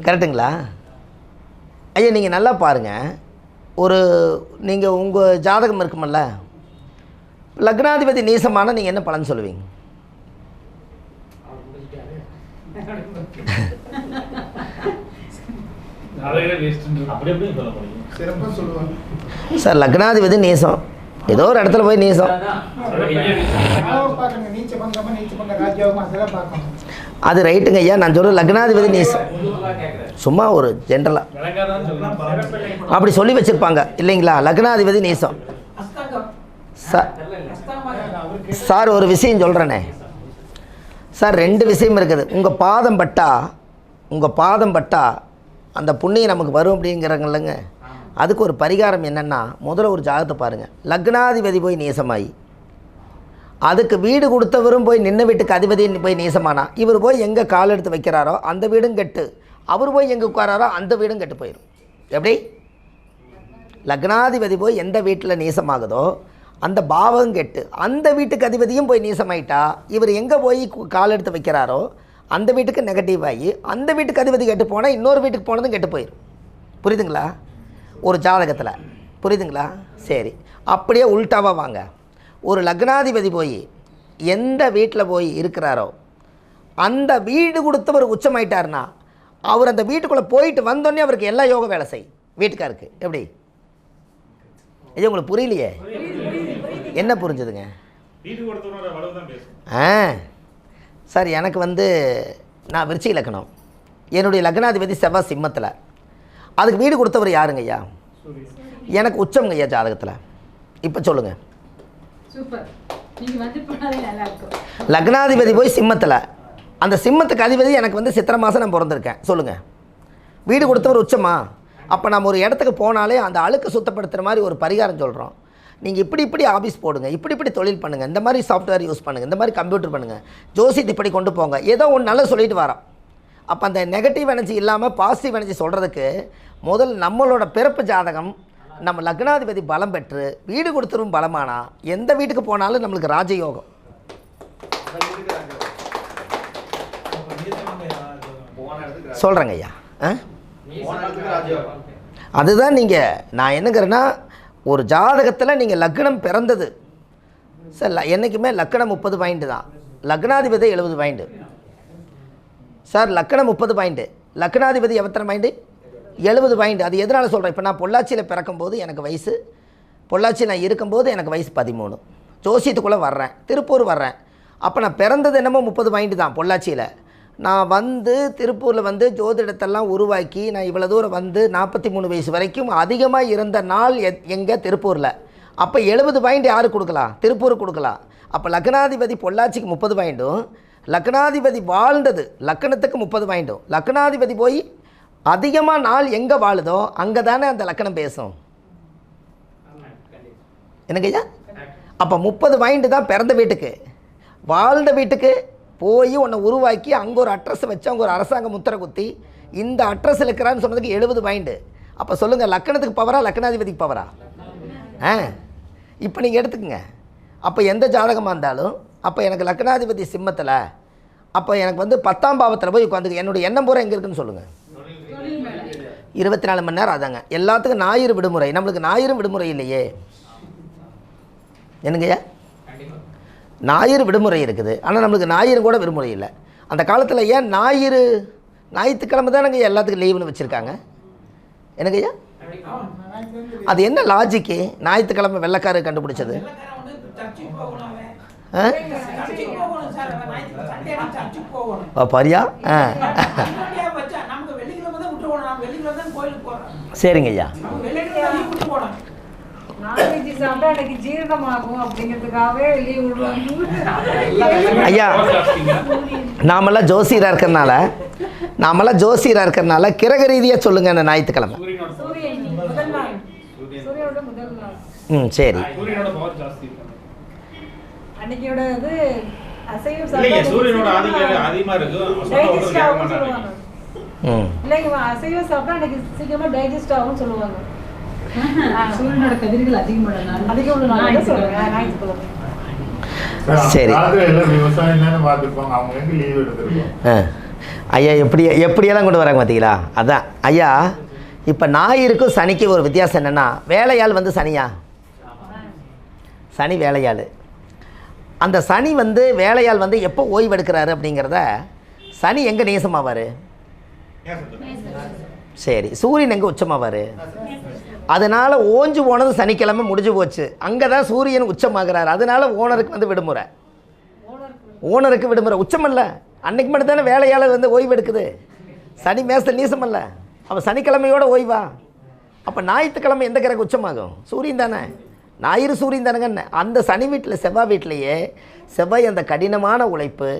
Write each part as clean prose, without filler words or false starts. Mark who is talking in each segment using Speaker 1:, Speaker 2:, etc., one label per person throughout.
Speaker 1: கரெக்டுங்களா ஐயா? நீங்கள் நல்லா பாருங்கள், நீங்கள் உங்கள் ஜாதகம் இருக்குமல்ல, லக்னாதிபதி நீசமான நீங்கள் என்ன பலன் சொல்லுவீங்க? சார் லக்னாதிபதி நீசம், ஏதோ ஒரு இடத்துல போய் நீசம், அது ரைட்டுங்க ஐயா. நான் சொல்கிறேன் லக்னாதிபதி நீசம் சும்மா ஒரு ஜென்ரலாக அப்படி சொல்லி வச்சுருப்பாங்க இல்லைங்களா? லக்னாதிபதி நீசம். சார் ஒரு விஷயம் சொல்கிறேனே சார், 2 விஷயம் இருக்குது. உங்கள் பாதம் பட்டா அந்த புண்ணியம் நமக்கு வரும் அப்படிங்கிறாங்கல்லங்க. அதுக்கு ஒரு பரிகாரம் என்னென்னா, முதல்ல ஒரு ஜாதகத்தை பாருங்கள். லக்னாதிபதி போய் நீசமாயி, அதுக்கு வீடு கொடுத்தவரும் போய் நின்ன வீட்டுக்கு அதிபதி போய் நீசமானா, இவர் போய் எங்கே கால் எடுத்து வைக்கிறாரோ அந்த வீடும் கெட்டு, அவர் போய் எங்கே உட்காராரோ அந்த வீடும் கெட்டு போயிடும். எப்படி? லக்னாதிபதி போய் எந்த வீட்டில் நீசமாகுதோ அந்த பாவம் கெட்டு, அந்த வீட்டுக்கு அதிபதியும் போய் நீசமாயிட்டா, இவர் எங்கே போய் கால் எடுத்து வைக்கிறாரோ அந்த வீட்டுக்கு நெகட்டிவ் ஆகி, அந்த வீட்டுக்கு அதிபதி கெட்டு போனால் இன்னொரு வீட்டுக்கு போனதும் கெட்டு போயிடும். புரியுதுங்களா? ஒரு ஜாதகத்தில் புரியுதுங்களா? சரி, அப்படியே உள்டாவாக வாங்க. ஒரு லக்னாதிபதி போய் எந்த வீட்டில் போய் இருக்கிறாரோ அந்த வீடு கொடுத்தவர் உச்சமாயிட்டார்னா, அவர் அந்த வீட்டுக்குள்ளே போயிட்டு வந்தோடனே அவருக்கு எல்லா யோக வேலை செய்யும் வீட்டுக்காருக்கு. எப்படி? இது உங்களுக்கு புரியலையே? என்ன புரிஞ்சுதுங்க? சார் எனக்கு நான் விருச்சிக லக்னம், என்னுடைய லக்னாதிபதி செவ்வாய் சிம்மத்தில், அதுக்கு வீடு கொடுத்தவர் யாருங்க ஐயா? எனக்கு உச்சம்ங்க ஐயா ஜாதகத்தில். இப்போ சொல்லுங்கள். லக்னாதிபதி போய் சிம்மத்தில், அந்த சிம்மத்துக்கு அதிபதி எனக்கு சித்திரை மாதம் நான் பிறந்திருக்கேன். சொல்லுங்கள், வீடு கொடுத்தவர் உச்சமா? அப்போ நம்ம ஒரு இடத்துக்கு போனாலே அந்த அழுக்கு சுத்தப்படுத்துகிற மாதிரி ஒரு பரிகாரம் சொல்கிறோம். நீங்கள் இப்படி ஆஃபீஸ் போடுங்க, இப்படி தொழில் பண்ணுங்கள், இந்த மாதிரி சாஃப்ட்வேர் யூஸ் பண்ணுங்கள், இந்த மாதிரி கம்ப்யூட்டர் பண்ணுங்கள், ஜோசியத்தை இப்படி கொண்டு போங்க, ஏதோ ஒன்று நல்லா சொல்லிட்டு வரோம். அப்போ அந்த நெகட்டிவ் எனர்ஜி இல்லாமல் பாசிட்டிவ் எனர்ஜி சொல்கிறதுக்கு முதல் நம்மளோட பிறப்பு ஜாதகம், நம்ம லக்னாதிபதி பலம் பெற்று வீடு கொடுத்துரும் பலமானா எந்த வீட்டுக்கு போனாலும் நம்மளுக்கு ராஜயோகம். சொல்கிறேங்க ஐயா. அதுதான் நான் என்னங்கிறேன்னா, ஒரு ஜாதகத்தில் நீங்கள் லக்னம் பிறந்தது சார், என்றைக்குமே லக்னம் 30 பாயிண்ட்டு தான், லக்னாதிபதி 70 பாயிண்ட்டு சார். லக்னம் 30 பாயிண்ட்டு, லக்னாதிபதி எத்தனை பாயிண்ட்டு? 70 பாயிண்ட். அது எதனால் சொல்கிறேன்? இப்போ நான் பொள்ளாச்சியில் பிறக்கும்போது எனக்கு வயசு, பொள்ளாச்சி நான் இருக்கும்போது எனக்கு வயசு 13, ஜோசியத்துக்குள்ளே வர்றேன், திருப்பூர் வர்றேன். அப்போ நான் பிறந்தது என்னமோ 30 பாயிண்ட்டு தான் பொள்ளாச்சியில். நான் திருப்பூரில் ஜோதிடத்தெல்லாம் உருவாக்கி நான் இவ்வளோ தூரம் 43 வயசு வரைக்கும் அதிகமாக இருந்த நாள் எங்கே? திருப்பூரில். அப்போ 70 பாயிண்ட் யாருக்கு கொடுக்கலாம்? திருப்பூருக்கு கொடுக்கலாம். அப்போ லக்னாதிபதி பொள்ளாச்சிக்கு 30 பாயிண்ட்டும், லக்னாதிபதி வாழ்ந்தது லக்னத்துக்கு 30 பாயிண்ட்டும், லக்னாதிபதி போய் அதிகமாக நாள் எங்கே வாழுதோ அங்கே தானே அந்த லக்னம் பேசும். எனக்கு ஐயா அப்போ 30 பாயிண்ட்டு தான் பிறந்த வீட்டுக்கு. வாழ்ந்த வீட்டுக்கு போய் உன்னை உருவாக்கி அங்கே ஒரு அட்ரஸ் வச்சு அவங்க ஒரு அரசாங்க முத்திரை குத்தி இந்த அட்ரஸில் இருக்கிறான்னு சொன்னதுக்கு 70 பாயிண்ட்டு. அப்போ சொல்லுங்கள், லக்னத்துக்கு பவரா லக்னாதிபதிக்கு பவரா? இப்போ நீங்கள் எடுத்துக்கங்க. அப்போ எந்த ஜாதகமாக இருந்தாலும், அப்போ எனக்கு லக்னாதிபதி சிம்மத்தில், அப்போ எனக்கு 10ஆம் பாவத்தில் போய் உட்காந்து என்னுடைய எண்ணம் பூரா எங்கே இருக்குன்னு சொல்லுங்கள். 24 மணி நேரம் அதாங்க. எல்லாத்துக்கும் ஞாயிறு விடுமுறை, நம்மளுக்கு ஞாயிறு விடுமுறை இல்லையே. என்னங்கய்யா? ஞாயிறு விடுமுறை இருக்குது, ஆனால் நம்மளுக்கு ஞாயிறு கூட விடுமுறை இல்லை. அந்த காலத்தில் ஏன் ஞாயிற்றுக்கிழமை தானங்க எல்லாத்துக்கும் லீவுன்னு வச்சுருக்காங்க. என்னங்கய்யா? அது என்ன லாஜிக்கு? ஞாயிற்றுக்கிழமை வெள்ளைக்காரு கண்டுபிடிச்சது. பரியா? சரிங்க ஐயா. ஐயா நாமெல்லாம் ஜோசியராக இருக்கிறனால கிரக ரீதியாக சொல்லுங்க. அந்த ஞாயிற்றுக்கிழமை சரி. சரி ஐயா எப்படியெல்லாம் கொண்டு வராங்க பார்த்தீங்களா? அதான் ஐயா, இப்போ ஞாயிறுக்கும் சனிக்கு ஒரு வித்தியாசம் என்னென்னா, வேலையாள் வந்து சனியா, சனி வேலையாள். அந்த சனி வந்து வேலையாள் வந்து எப்போ ஓய்வு எடுக்கிறாரு அப்படிங்கிறத, சனி எங்கே நேசமாவார்? சரி, சூரியன் எங்கே உச்சமாவார்? அதனால் ஓஞ்சு போனது சனிக்கிழமை முடிஞ்சு போச்சு. அங்கே தான் சூரியன் உச்சமாகிறார். அதனால் ஓனருக்கு வந்து விடுமுறை, ஓனருக்கு விடுமுறை. உச்சமல்ல, அன்னைக்கு மட்டும் தானே வேலையால் வந்து ஓய்வு எடுக்குது. சனி மேசத்தில் நீசமல்ல, அப்போ சனிக்கிழமையோட ஓய்வா? அப்போ ஞாயிற்றுக்கிழமை எந்த கிரகம் உச்சமாகும்? சூரியன் தானே, ஞாயிறு சூரியன் தானேங்க. அந்த சனி வீட்டில், செவ்வாய் வீட்டிலையே செவ்வாய் அந்த கடினமான உழைப்பு,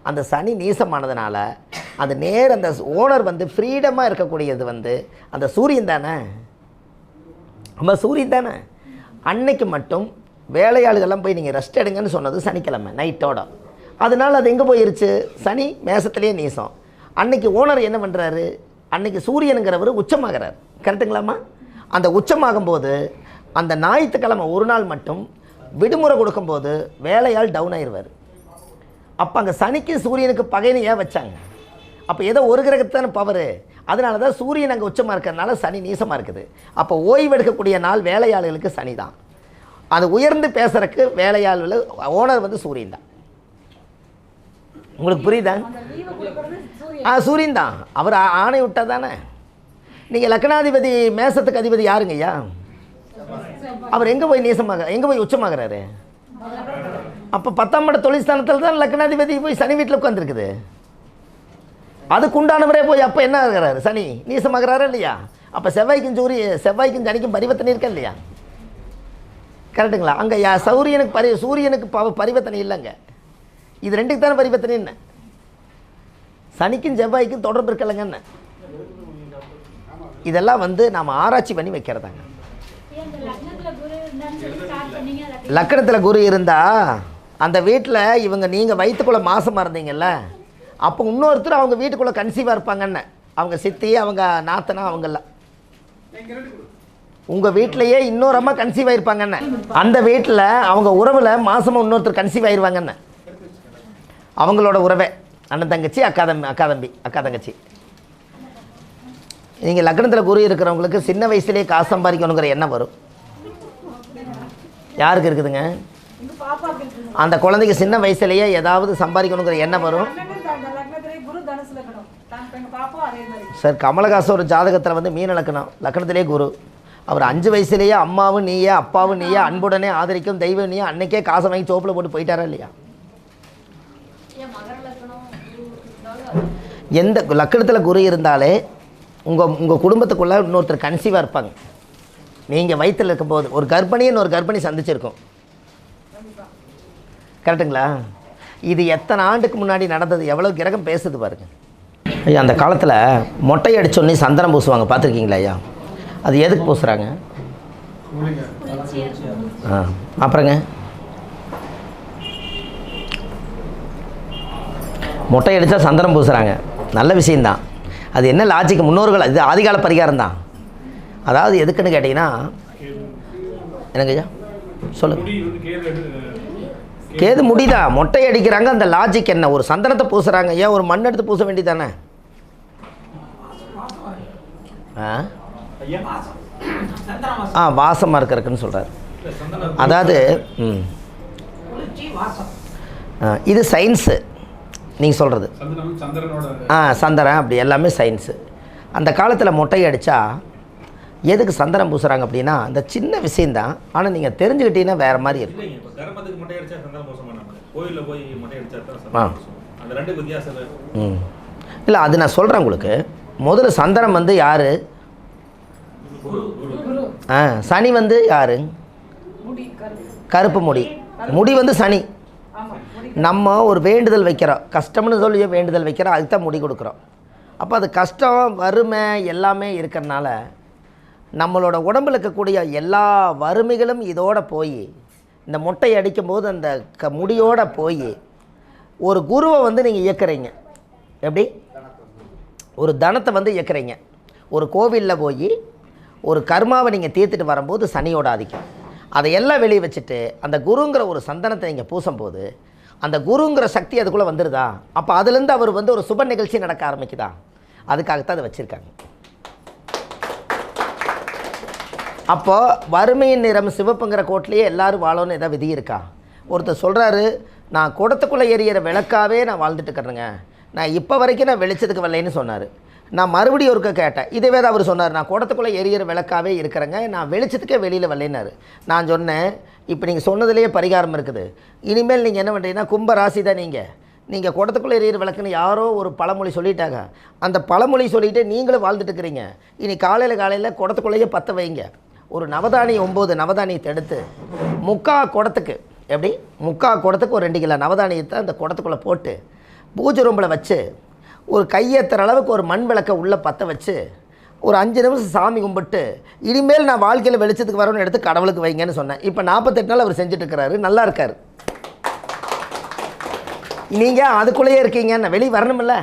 Speaker 1: அந்த சனி நீசமானதுனால அந்த அந்த ஓனர் வந்து ஃப்ரீடமாக இருக்கக்கூடியது வந்து அந்த சூரியன் தானே, நம்ம சூரியன் தானே. அன்னைக்கு மட்டும் வேலையாளுகள்லாம் போய் நீங்கள் ரெஸ்ட் எடுங்கன்னு சொன்னது சனிக்கிழமை நைட்டோட. அதனால் அது எங்கே போயிருச்சு? சனி மேசத்துலேயே நீசம். அன்னைக்கு ஓனர் என்ன பண்ணுறாரு? அன்னைக்கு சூரியனுங்கிறவர் உச்சமாகிறார். கரெக்டுங்களாம்மா? அந்த உச்சமாகும்போது அந்த ஞாயிற்றுக்கிழமை ஒரு நாள் மட்டும் விடுமுறை கொடுக்கும்போது வேலையால் டவுன் ஆயிடுவார். அப்போ அங்கே சனிக்கு சூரியனுக்கு பகைன்னு ஏன் வச்சாங்க? அப்போ ஏதோ ஒரு கிரகத்தான பவர். அதனால தான் சூரியன் அங்கே உச்சமாக இருக்கிறதுனால சனி நீசமாக இருக்குது. அப்போ ஓய்வு எடுக்கக்கூடிய நாள் வேலையாளுகளுக்கு சனி தான். அது உயர்ந்து பேசுறதுக்கு வேலையாளர்கள் ஓனர் வந்து சூரியன் தான். உங்களுக்கு புரியுதா? சூரியன் தான். அவர் ஆணை விட்டா தானே. நீங்கள் லக்னாதிபதி மேசத்துக்கு அதிபதி யாருங்க ஐயா? அவர் எங்கே போய் நீசமாக, எங்கே போய் உச்சமாகிறாரு? அப்போ 10ஆம் இட தொழில் ஸ்தானத்தில் தான் லக்னாதிபதி போய் சனி வீட்டில் உட்காந்துருக்குது. அதுக்கு உண்டானவரே போய் அப்போ என்ன ஆகிறாரு? சனி நீசமாகிறாரா இல்லையா? அப்போ செவ்வாய்க்கும் சனிக்கும் பரிவர்த்தனை இருக்கா இல்லையா? கரெக்டுங்களா? அங்கே சூரியனுக்கு பரிவர்த்தனை இல்லைங்க. இது ரெண்டுக்கு தானே பரிவர்த்தனை. என்ன சனிக்கும் செவ்வாய்க்கும் தொடர்பு இருக்கலைங்க. என்ன இதெல்லாம் வந்து நாம் ஆராய்ச்சி பண்ணி வைக்கிறதாங்க. லக்கணத்தில் குரு இருந்தால் அந்த வீட்டில் இவங்க நீங்கள் வயிற்றுக்குள்ளே மாசமாக இருந்தீங்கல்ல, அப்போ இன்னொருத்தர் அவங்க வீட்டுக்குள்ளே கன்சீவாக இருப்பாங்கன்னு, அவங்க சித்தி, அவங்க நாத்தனா, அவங்கெல்லாம் உங்கள் வீட்டிலையே இன்னொரு அம்மா கன்சீவ் ஆகிருப்பாங்கன்னு, அந்த வீட்டில் அவங்க உறவில் மாதமாக இன்னொருத்தர் கன்சீவ் ஆகிருவாங்கன்னு, அவங்களோட உறவை அண்ணன் தங்கச்சி, அக்கா தங்கச்சி. நீங்கள் லக்னத்தில் குரு இருக்கிறவங்களுக்கு சின்ன வயசுலேயே காசு சம்பாதிக்கணுங்கிற எண்ணம் வரும். யாருக்கு இருக்குதுங்க? அந்த குழந்தைக்கு சின்ன வயசுலேயே ஏதாவது சம்பாதிக்கணுங்கிற எண்ணம் வரும். சார், கமலஹாசன் ஒரு ஜாதகத்தில் வந்து மீன லக்கணத்திலே குரு. அவர் 5 வயசுலேயே அம்மாவும் நீயே, அப்பாவும் நீயே, அன்புடனே ஆதரிக்கும் தெய்வம் நீயே, அன்னைக்கே காசை வாங்கி சோப்பில் போட்டு போயிட்டாரா இல்லையா? எந்த லக்கணத்தில் குரு இருந்தாலே உங்கள் குடும்பத்துக்குள்ளே இன்னொருத்தர் கன்சீவாக இருப்பாங்க. நீங்கள் வயிற்றில் இருக்கும்போது ஒரு கர்ப்பிணி சந்திச்சிருக்கோம். கரெக்டுங்களா? இது எத்தனை ஆண்டுக்கு முன்னாடி நடந்தது, எவ்வளோ கிரகம் பேசுது பாருங்க. ஐயா, அந்த காலத்தில் மொட்டை அடிச்சோன்னே சந்தனம் பூசுவாங்க, பார்த்துருக்கீங்களா ஐயா? அது எதுக்கு பூசுகிறாங்க? அப்புறங்க மொட்டை அடித்தா சந்தனம் பூசுகிறாங்க, நல்ல விஷயந்தான். அது என்ன லாஜிக்? முன்னோர்கள் இது ஆதிகால பரிகாரம் தான். அதாவது எதுக்குன்னு கேட்டிங்கன்னா, எனக்கு ஐயா சொல்லுங்கள். கேது முடிதான் மொட்டை அடிக்கிறாங்க, அந்த லாஜிக் என்ன? ஒரு சந்தனத்தை பூசுகிறாங்க, ஏன் ஒரு மண் எடுத்து பூச வேண்டியதானே? வாசமாக இருக்கிறதுக்குன்னு சொல்கிறார். அதாவது இது சயின்ஸு நீங்கள் சொல்கிறது. சந்திரன் அப்படி எல்லாமே சயின்ஸு. அந்த காலத்தில் மொட்டை அடித்தா எதுக்கு சந்தனம் பூசுகிறாங்க அப்படின்னா, அந்த சின்ன விஷயந்தான். ஆனால் நீங்கள் தெரிஞ்சுக்கிட்டீங்கன்னா வேறு மாதிரி இருக்கும். இல்லை, அது நான் சொல்கிறேன் உங்களுக்கு. முதல்ல சந்தனம் வந்து யார்? சனி வந்து யார்? கருப்பு முடி வந்து சனி. நம்ம ஒரு வேண்டுதல் வைக்கிறோம், கஷ்டம்னு சொல்லி வேண்டுதல் வைக்கிறோம், அதுக்கு தான் முடி கொடுக்குறோம். அப்போ அது கஷ்டம், வறுமை எல்லாமே இருக்கிறனால நம்மளோட உடம்பில் இருக்கக்கூடிய எல்லா வறுமைகளும் இதோட போய் இந்த மொட்டை அடிக்கும்போது அந்த முடியோடு போய் ஒரு குருவை வந்து நீங்கள் இயக்குறீங்க. எப்படி? ஒரு தனத்தை வந்து இயக்குறீங்க. ஒரு கோவிலில் போய் ஒரு கர்மாவை நீங்கள் தீர்த்துட்டு வரும்போது சனியோட ஆதிக்கம், அதையெல்லாம் வெளியே வச்சுட்டு அந்த குருங்கிற ஒரு சந்தனத்தை நீங்கள் பூசும்போது அந்த குருங்கிற சக்தி அதுக்குள்ளே வந்துடுதா? அப்போ அதுலேருந்து அவர் வந்து ஒரு சுப நிகழ்ச்சி நடக்க ஆரம்பிக்குதா? அதுக்காகத்தான் அதை வச்சுருக்காங்க. அப்போது வறுமையின் நிறம் சிவப்புங்கிற கோட்டிலேயே எல்லோரும் வாழணும்னு எதாவது விதி இருக்கா? ஒருத்தர் சொல்கிறாரு, நான் குடத்துக்குள்ளே எரியிற விளக்காவே நான் வாழ்ந்துட்டு இருக்கிறேங்க, நான் இப்போ வரைக்கும் நான் வெளிச்சத்துக்கு வரலைன்னு சொன்னார். நான் மறுபடியும் ஒருக்க கேட்டேன், இதுவே தான் அவர் சொன்னார், நான் குடத்துக்குள்ளே எரியிற விளக்காவே இருக்கிறேங்க, நான் வெளிச்சத்துக்கே வெளியில் வரலைன்னாரு. நான் சொன்னேன், இப்போ நீங்கள் சொன்னதுலேயே பரிகாரம் இருக்குது. இனிமேல் நீங்கள் என்ன பண்ணுறீங்கன்னா, கும்ப ராசி தான் நீங்கள் குடத்துக்குள்ளே எரியிற விளக்குன்னு யாரோ ஒரு பழமொழி சொல்லிட்டாங்க. அந்த பழமொழி சொல்லிவிட்டு நீங்களும் வாழ்ந்துட்டு இருக்கிறீங்க. இனி காலையில் குடத்துக்குள்ளேயே பற்ற வைங்க. ஒரு நவதானியம் 9 நவதானியத்தை எடுத்து முக்கால் குடத்துக்கு ஒரு 2 கிலோ நவதானியத்தை அந்த குடத்துக்குள்ளே போட்டு பூஜை ரூமில் வச்சு ஒரு கையேற்றுற அளவுக்கு ஒரு மண் விளக்கை உள்ளே பற்ற வச்சு ஒரு 5 நிமிஷம் சாமி கும்பிட்டு இனிமேல் நான் வாழ்க்கையில் வெளிச்சத்துக்கு வரணும்னு எடுத்து கடவுளுக்கு வைங்கன்னு சொன்னேன். இப்போ 48 நாள் அவர் செஞ்சுட்ருக்கிறாரு, நல்லா இருக்கார். நீங்கள் அதுக்குள்ளேயே இருக்கீங்க, நான் வெளியே வரணுமில்ல.